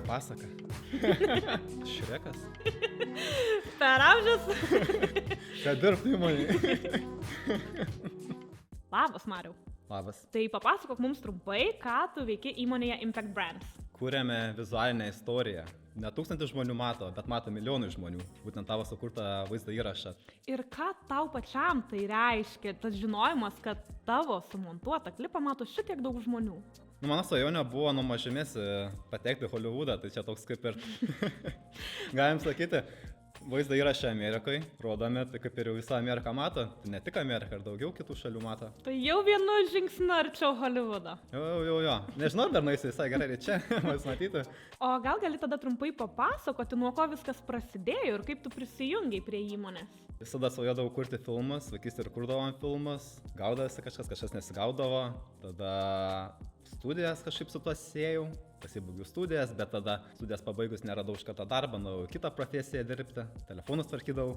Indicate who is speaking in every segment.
Speaker 1: pasaka. Šrekas.
Speaker 2: Per amžius.
Speaker 1: Kad dirbtų įmonėje.
Speaker 2: Labas, Mariau.
Speaker 1: Labas.
Speaker 2: Tai papasakok mums trumpai, ką tu veiki įmonėje Impact Brands.
Speaker 1: Kūrėme vizualinę istoriją. Ne 1000 žmonių mato, bet mato milijonai žmonių. Būtent tavo sukurtą vaizdo įrašą.
Speaker 2: Ir ką tau pačiam tai reiškia, tas žinojimas, kad tavo sumontuotą klipą mato šitiek daug žmonių?
Speaker 1: Mano svajonė buvo nuo mažumės patekti į Hollywoodą, tai čia toks kaip ir, galim sakyti, vaizdo įrašą Amerikai rodome, tai kaip ir visą Ameriką mato, tai ne tik Amerika, ir daugiau kitų šalių mato.
Speaker 2: Tai jau vienu žingsniu arčiau Hollywoodo.
Speaker 1: Jo. Nežinau, dar nueisiu visai gerai čia, mas matyti.
Speaker 2: O gal gali tada trumpai papasakoti, nuo ko viskas prasidėjo ir kaip tu prisijungiai prie įmonės?
Speaker 1: Visada svajodavau kurti filmus, vaikystėje ir kurdavom filmus, gaudavosi kažkas nesigaudavo, tada studijas kažkaip su to siejau, pasibaigiau studijas, bet tada studijas pabaigus neradau iš karto darbą, nuėjau kitą profesiją dirbti, telefonus tvarkydavau,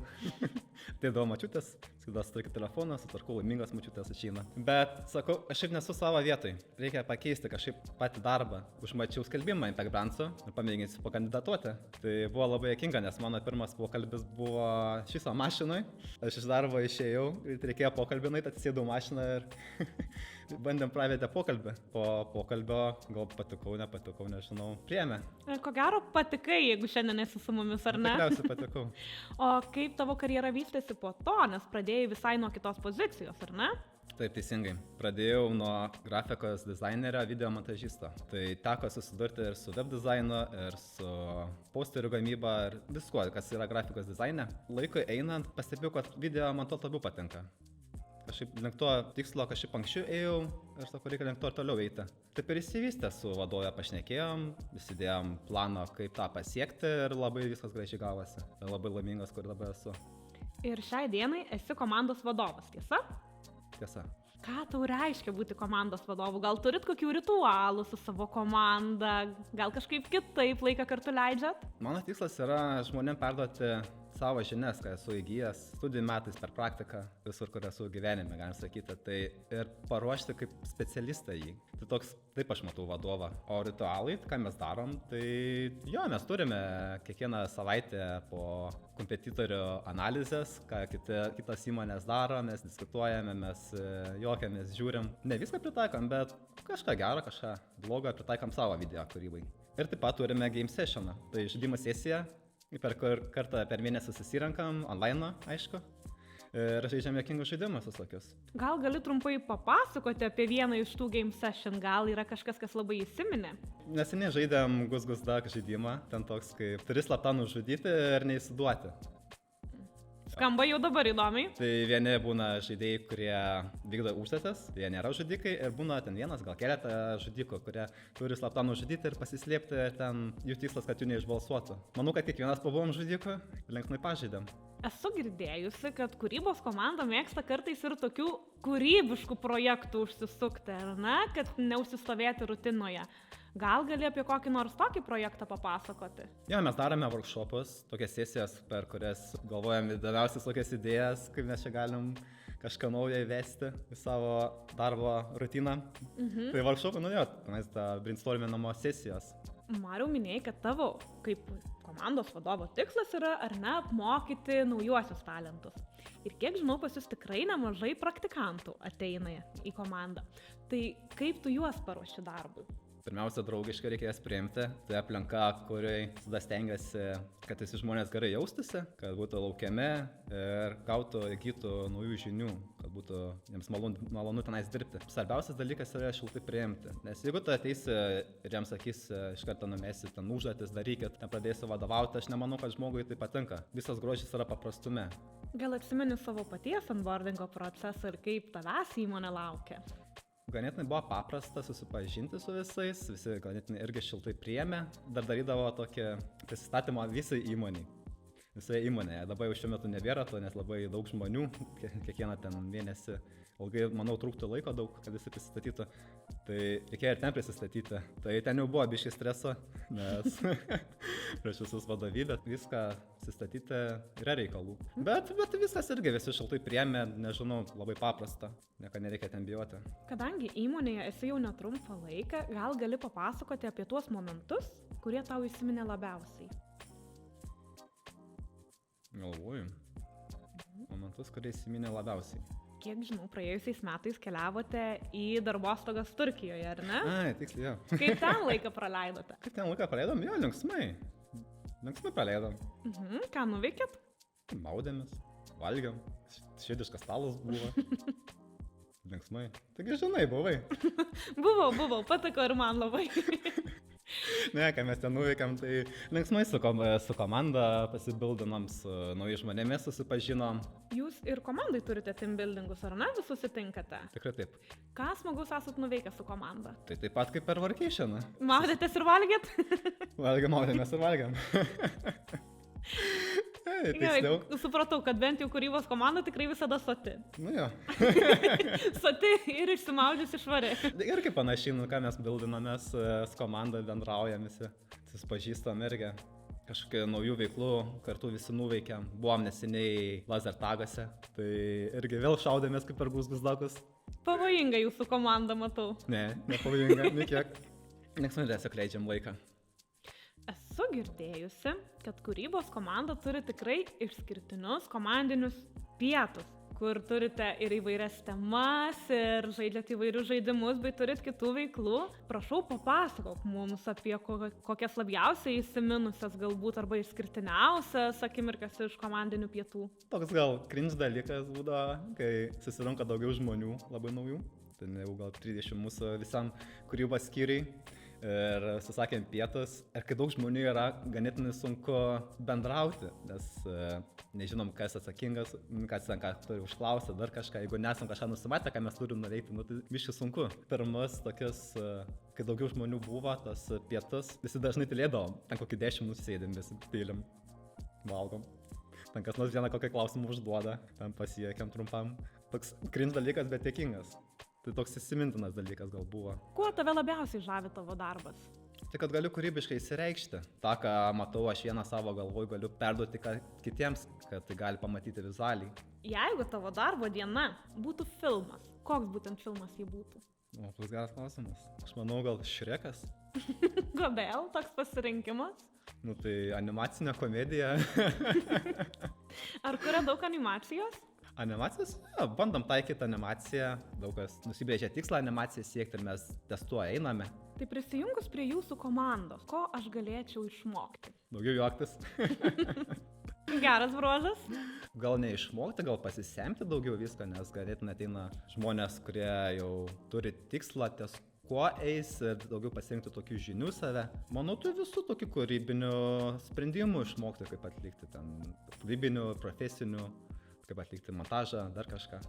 Speaker 1: ateidavo mačiutės, skaidas tvarkyti telefoną, sutvarkau laimingas mačiutės išeina. Bet sakau, aš šiaip nesu savo vietoj, reikia pakeisti kažkaip patį darbą. Užmačiau skelbimą Impact Brands'o ir pamėginsiu pakandidatuoti. Tai buvo labai juokinga, nes mano pirmas pokalbis buvo šiso mašinui, aš iš darbo išėjau ir reikėjo pokalbį, atsisėdau mašiną ir bandėm pravedę pokalbį. Po pokalbio gal patikau, nežinau, priėmė.
Speaker 2: Ko gero patikai, jeigu šiandien esi su mumis, ar ne?
Speaker 1: Tikriausiai patikau.
Speaker 2: O kaip tavo karjera vystėsi po to, nes pradėjai visai nuo kitos pozicijos, ar ne?
Speaker 1: Taip, teisingai. Pradėjau nuo grafikos dizainerio, video montažisto. Tai teko susidurti ir su web dizainu, ir su posterių gamyba, ir viskuo, kas yra grafikos dizaine. Laikui einant, pastebėjau, kad video man to labiau patinka. Kažkaip link to tikslo kažkaip anksčiau ėjau ir sakau, reikia link to ir toliau eiti. Taip ir įsivystė, su vadove pašnekėjom, įsidėjom planą, kaip tą pasiekti ir labai viskas gražiai gavosi. Ir labai laimingas, kur dabar esu.
Speaker 2: Ir šiai dienai esi komandos vadovas, tiesa?
Speaker 1: Tiesa.
Speaker 2: Ką tau reiškia būti komandos vadovu? Gal turit kokių ritualų su savo komanda? Gal kažkaip kitaip laiką kartu leidžiat?
Speaker 1: Mano tikslas yra žmonėm perduoti savo žinias, ką esu įgijęs studijų metais per praktiką, visur, kur esu gyvenime, galim sakyti, tai ir paruošti kaip specialistą jį. Tai toks, taip aš matau vadovą. O ritualai, ką mes darom, tai jo, mes turime kiekvieną savaitę po kompetitorių analizės, ką kitas įmonės daro, mes diskutuojame, mes juokiamės, žiūrim. Ne viską pritaikom, bet kažką gerą, kažką blogą pritaikom savo video kūrybai. Ir taip pat turime game sessioną, tai žaidimo sesija. Per kartą per mėnesį susirenkam, online, aišku, ir žaidžiam juokingus žaidimus visokius.
Speaker 2: Gal gali trumpai papasakoti apie vieną iš tų game session, gal yra kažkas, kas labai įsiminė?
Speaker 1: Neseniai žaidėm Gus Gus Duck žaidimą, ten toks kaip turi slapta nužudyti ir neįsiduoti.
Speaker 2: Skamba jau dabar įdomiai.
Speaker 1: Tai vieni būna žaidėjai, kurie vykdo užduotis, jie nėra žudikai, ir būna ten vienas, gal keletą žudikų, kurie turi slapta nužudyti ir pasislėpti, ir ten jų tikslas, kad jų neišbalsuotų. Manau, kad kiekvienas pabuvom žudikų ir linksmai pažaidėm.
Speaker 2: Esu girdėjusi, kad kūrybos komanda mėgsta kartais ir tokių kūrybiškų projektų užsisukti, ar ne, kad neužsistovėti rutinoje. Gal gali apie kokį nors tokį projektą papasakoti?
Speaker 1: Jo, mes darome workshopus, tokias sesijas, per kurias galvojam įdomiausias tokias idėjas, kaip mes čia galim kažką naują įvesti į savo darbo rutiną. Tai workshopai, mes tą brainstorminamo sesijos.
Speaker 2: Mariau, minėjai, kad tavo kaip komandos vadovo tikslas yra, ar ne, apmokyti naujuosius talentus. Ir kiek žinau, pas jūs tikrai nemažai praktikantų ateina į komandą. Tai kaip tu juos paruoši darbui?
Speaker 1: Pirmiausia, draugiškai reikia jas priimti. Tai aplinka, kuriai tada stengiasi, kad visi žmonės gerai jaustųsi, kad būtų laukiami ir įgytų naujų žinių, kad būtų jiems malonu tenais dirbti. Svarbiausias dalykas yra šiltai priimti. Nes jeigu tu ateisi ir jiems sakysi, iš karto numesi ten užduotis, darykit, ten pradėsi vadovauti, aš nemanau, kad žmogui tai patinka. Visas grožis yra paprastume.
Speaker 2: Gal atsimeni savo paties onboardingo procesą ir kaip tavęs įmonė laukia?
Speaker 1: Ganėtinai buvo paprasta susipažinti su visais, visi ganėtinai irgi šiltai priėmė, dar darydavo tokį prisistatymą visai įmoniai. Visoje įmonėje, dabar jau šiuo metu nebėra to, nes labai daug žmonių, kiekvieną ten mėnesį, ilgai, manau, trūktų laiko daug, kad visi prisistatytų, tai reikėjo ir ten prisistatyti. Tai ten jau buvo biškai streso, nes prieš visus vadovybę viską prisistatyti yra reikalų. Bet viskas irgi visi šiltai priėmė, nežinau, labai paprasta, nieko nereikia ten bijoti.
Speaker 2: Kadangi įmonėje esi jau netrumpą laiką, gal gali papasakoti apie tuos momentus, kurie tau įsiminė labiausiai?
Speaker 1: Galvoju. Momentus, kurie įsiminė labiausiai.
Speaker 2: Kiek žinau, praėjusiais metais keliavote į darbostogas Turkijoje, ar ne?
Speaker 1: Ai, tiksliai, jo.
Speaker 2: Kaip ten laiką praleidote?
Speaker 1: Kaip ten laiką praleidom? Jo, linksmai. Linksmai praleidom.
Speaker 2: Ką nuveikėt?
Speaker 1: Maudėmės, valgiam, švediškas stalas buvo. Linksmai. Taigi žinai, buvai.
Speaker 2: Buvau, patiko ir man labai.
Speaker 1: Ne, ką mes ten nuveikėm, tai linksmai su komanda pasibildinom, su naujais žmonėmis susipažinom.
Speaker 2: Jūs ir komandai turite team buildingus, ar ne? Vis susitinkate?
Speaker 1: Tikrai taip.
Speaker 2: Ką smagaus esat nuveikę su komanda?
Speaker 1: Tai taip pat kaip per Workation.
Speaker 2: Maudėtės ir valgėt?
Speaker 1: Maudėmės ir valgiam. Tiksliau.
Speaker 2: Supratau, kad bent jau kūrybos komanda tikrai visada soti.
Speaker 1: Nu jo.
Speaker 2: Soti ir išsimaudžiusi švari.
Speaker 1: Ir kaip panašiai, ką mes bildinomės su komanda, bendraujam visi, susipažįstam irgi. Kažkokių naujų veiklų kartu visi nuveikėm. Buvom neseniai Lazertagose, tai irgi vėl šaudėmės kaip per gusdakus.
Speaker 2: Pavojinga jūsų komanda, matau.
Speaker 1: Ne, nepavojinga, nekiek. Niekas man tiesiog leidžiam laiką.
Speaker 2: Esu girdėjusi, kad kūrybos komanda turi tikrai išskirtinius komandinius pietus, kur turite ir įvairias temas, ir žaidžiat įvairius žaidimus, bei turit kitų veiklų. Prašau, papasakok mums apie kokias labiausiai įsiminusias galbūt arba išskirtiniausias akimirkas iš komandinių pietų.
Speaker 1: Toks gal cringe dalykas būdavo, kai susirinka daugiau žmonių, labai naujų. Ten jau gal 30 mūsų visam kūrybos skyriui. Ir susakėm pietus, ir kai daug žmonių yra, ganėtinai sunku bendrauti, nes nežinom, kas atsakingas, kas ten ką turi užklausyti, dar kažką, jeigu nesam kažką nusimatę, ką mes turim nuveikti, tai biškai sunku. Pirmas tokias, kai daugiau žmonių buvo, tas pietus, visi dažnai tylėdavom, ten kokį 10 minučių sėdėm, visi tylim, valgom. Ten kas nors vieną kokį klausimą užduoda, ten pasiekiam trumpam. Toks cringe dalykas, bet dėkingas. Tai toks įsimintinas dalykas gal buvo.
Speaker 2: Kuo tave labiausiai žavi tavo darbas?
Speaker 1: Tai kad galiu kūrybiškai įsireikšti. Ta, ką matau, aš vieną savo galvoj galiu perduoti kitiems, kad tai gali pamatyti vizualiai.
Speaker 2: Jeigu tavo darbo diena būtų filmas, koks būtent filmas jį būtų?
Speaker 1: O, toks geras klausimas. Aš manau, gal Šrekas.
Speaker 2: Kodėl toks pasirinkimas?
Speaker 1: Nu tai animacinė komedija.
Speaker 2: Ar kuria daug animacijos?
Speaker 1: Animacijos? Ja, bandom taikyti animaciją, daug kas nusibrėžia tikslą animaciją siekti ir mes testuo einame.
Speaker 2: Tai prisijungus prie jūsų komandos, ko aš galėčiau išmokti?
Speaker 1: Daugiau juoktis.
Speaker 2: Geras bruožas.
Speaker 1: Gal neišmokti, gal pasisemti daugiau viską, nes ganėtinai ateina žmonės, kurie jau turi tikslą, ties kuo eis ir daugiau pasirinkti tokių žinių save. Manau, tu visų tokių kūrybinių sprendimų išmokti, kaip atlikti ten kūrybinių, profesinių, kaip atlikti montažą, dar kažką.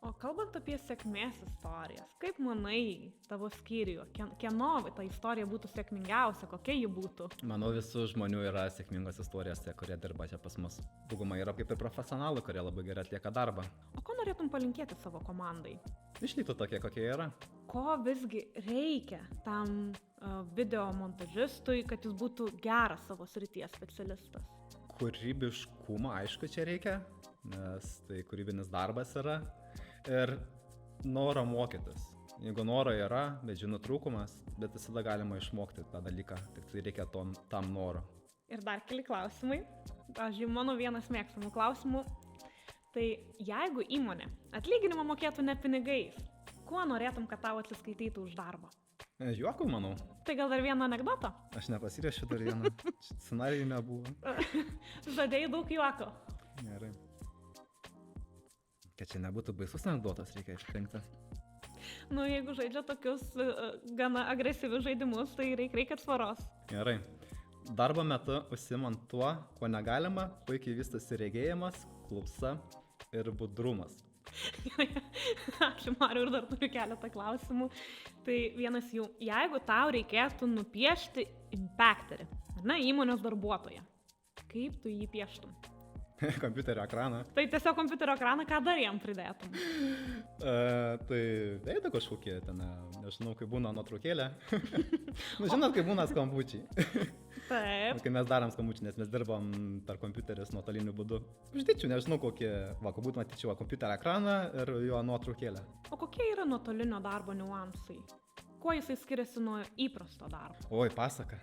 Speaker 2: O kalbant apie sėkmės istorijas, kaip manai tavo skyriuje, kieno ta istorija būtų sėkmingiausia, kokia ji būtų?
Speaker 1: Manau, visų žmonių yra sėkmingos istorijos, kurie dirba čia pas mus. Dauguma yra kaip ir profesionalai, kurie labai gerai atlieka darbą.
Speaker 2: O ko norėtum palinkėti savo komandai?
Speaker 1: Išliktų tokie, kokie yra.
Speaker 2: Ko visgi reikia tam video montažistui, kad jis būtų geras savo srities specialistas?
Speaker 1: Kūrybiškumo, aišku, čia reikia, nes tai kūrybinis darbas yra. Ir noro mokytis. Jeigu noro yra, bet žinių trūkumas, bet visada galima išmokti tą dalyką, tik tai reikia tam noro.
Speaker 2: Ir dar keli klausimai. Pavyzdžiui, mano vienas mėgstamų klausimų. Tai jeigu įmonė atlyginimą mokėtų ne pinigais, kuo norėtum, kad tau atsiskaitytų už darbą?
Speaker 1: Juokų, manau.
Speaker 2: Tai gal dar vieną anekdotą?
Speaker 1: Aš nepasirašiau dar vieną. Scenarijų nebuvo.
Speaker 2: Žadėjai daug juoko.
Speaker 1: Gerai. Kad čia nebūtų baisus anekdotas, reikia išrinkti.
Speaker 2: Nu, jeigu žaidžia tokius gana agresyvius žaidimus, tai reikia atsvaros.
Speaker 1: Gerai. Darbo metu užsiimant tuo, ko negalima, puikiai vystosi regėjimas, klausa ir budrumas.
Speaker 2: Ačiū, Mariau, ir dar turiu keletą klausimų. Tai vienas jų, jeigu tau reikėtų nupiešti impacterį, ar ne, įmonės darbuotoją, kaip tu jį pieštum?
Speaker 1: Kompiuterio ekraną.
Speaker 2: Tai tiesiog kompiuterio ekraną, ką dar jam pridėtum?
Speaker 1: Tai veidą kažkokie ten, nežinau, kai būna nuotraukėlė. Nu, žinot, kai būna skambučiai.
Speaker 2: Taip.
Speaker 1: Kai mes darom skambučiai, nes mes dirbam per kompiuterius nuotoliniu būdu. Uždėčiau, nežinau, kokie, galbūt matyčiau kompiuterio ekraną ir jo nuotraukėlę.
Speaker 2: O kokie yra nuotolinio darbo niuansai? Kuo jisai skiriasi nuo įprasto darbo?
Speaker 1: Oi, pasaka.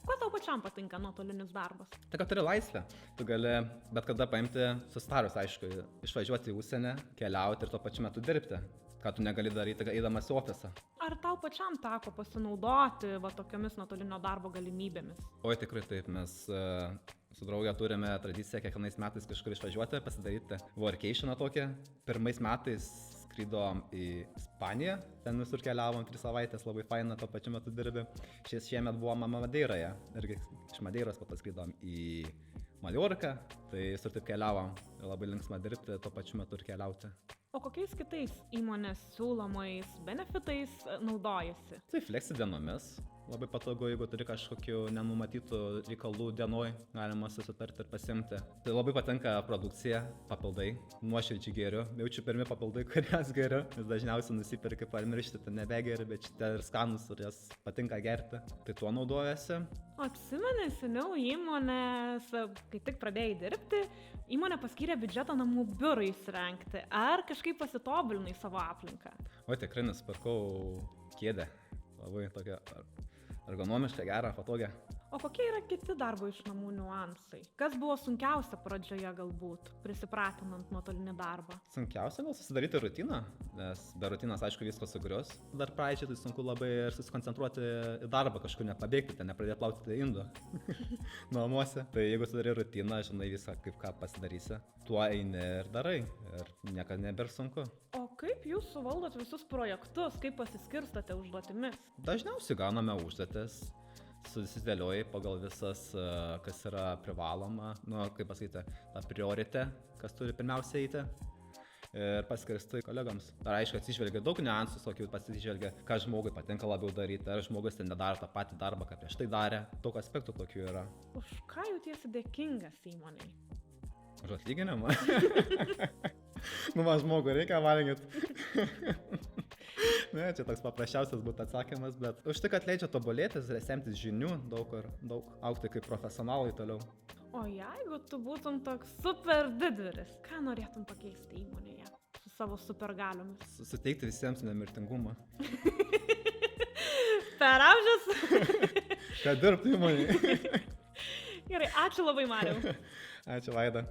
Speaker 2: Kuo tau pačiam patinka nuotolinis darbas?
Speaker 1: Tai kad turi laisvę, tu gali bet kada paimti susitarus, aišku, išvažiuoti į užsienį, keliauti ir tuo pačiu metu dirbti, ką tu negali daryti, eidamas į ofisą.
Speaker 2: Ar tau pačiam teko pasinaudoti va tokiomis nuotolinio darbo galimybėmis?
Speaker 1: Oi, tikrai taip, mes su draugė turime tradiciją kiekvienais metais kažkur išvažiuoti, pasidaryti workationą tokį. Pirmais metais skrydom į Ispaniją, ten visur keliavom 3 savaitės, labai faina, tuo pačiu metu dirbi. Šiemet buvome Madeiroje, irgi iš Madeiros po to skrydom į Maliorką, tai visur taip keliavom, labai linksma dirbti, tuo pačiu metu ir keliauti.
Speaker 2: O kokiais kitais įmonės siūlomais benefitais naudojasi?
Speaker 1: Tai flexi dienomis. Labai patogu, jeigu turi kažkokių nenumatytų reikalų dienoj, galima susitarti ir pasimti. Tai labai patinka produkcija, papildai, nuoširdžiai geriu. Jaučiu pirmi papildai, kurias geriu, nes dažniausiai nusipirki pamiršti, tai nebegeri, bet šitie ir skanus ir jas patinka gerti. Tai tuo naudojasi.
Speaker 2: O atsimeni, seniau įmonės, kai tik pradėjai dirbti, įmonė paskyrė biudžetą namų biurui įsirengti. Ar kažkaip pasitobulinai savo aplinką?
Speaker 1: O tikrai nusipirkau kėdę. Labai tokia ergonomiška, gera, patogia.
Speaker 2: O kokie yra kiti darbo iš namų niuansai? Kas buvo sunkiausia pradžioje galbūt, prisipratinant nuotolinį darbą?
Speaker 1: Sunkiausia gal susidaryti rutiną, nes be rutinos, aišku, viskas sugrius. Dar pradžiai tai sunku labai ir susikoncentruoti į darbą, kažkur nepabėgti, ten nepradėti plauti indų namuose. Tai jeigu sudari rutiną, žinai viską, kaip ką pasidarysi, tuo eini ir darai ir niekada nebėra sunku.
Speaker 2: O kaip jūs suvaldot visus projektus, kaip pasiskirstate užduotimis?
Speaker 1: Dažniausiai gauname užduotis. Susidėlioji pagal visas, kas yra privaloma, kaip pasakyti, tą prioritę, kas turi pirmiausia eiti ir paskirstai kolegams. Dar aišku, atsižvelgia daug niuansų, tokių pasižvelgia, ką žmogui patinka labiau daryti, ar žmogus ten nedaro tą patį darbą, ką prieš tai darė. Daug aspektų tokių yra.
Speaker 2: Už ką jautiesi dėkingas įmoniai?
Speaker 1: Už atlyginimą? Man žmogui reikia valgyti. Ne, čia toks paprasčiausias būtų atsakymas, bet už tai, kad leidžia tobulėtis, semtis žinių, daug augti kaip profesionalai toliau.
Speaker 2: O jeigu tu būtum toks super didvyris, ką norėtum pakeisti įmonėje su savo supergaliomis?
Speaker 1: Suteikti visiems nemirtingumą.
Speaker 2: Per amžius?
Speaker 1: Kad dirbtų įmonėje.
Speaker 2: Gerai, ačiū labai, Mariau.
Speaker 1: Ačiū, Vaida.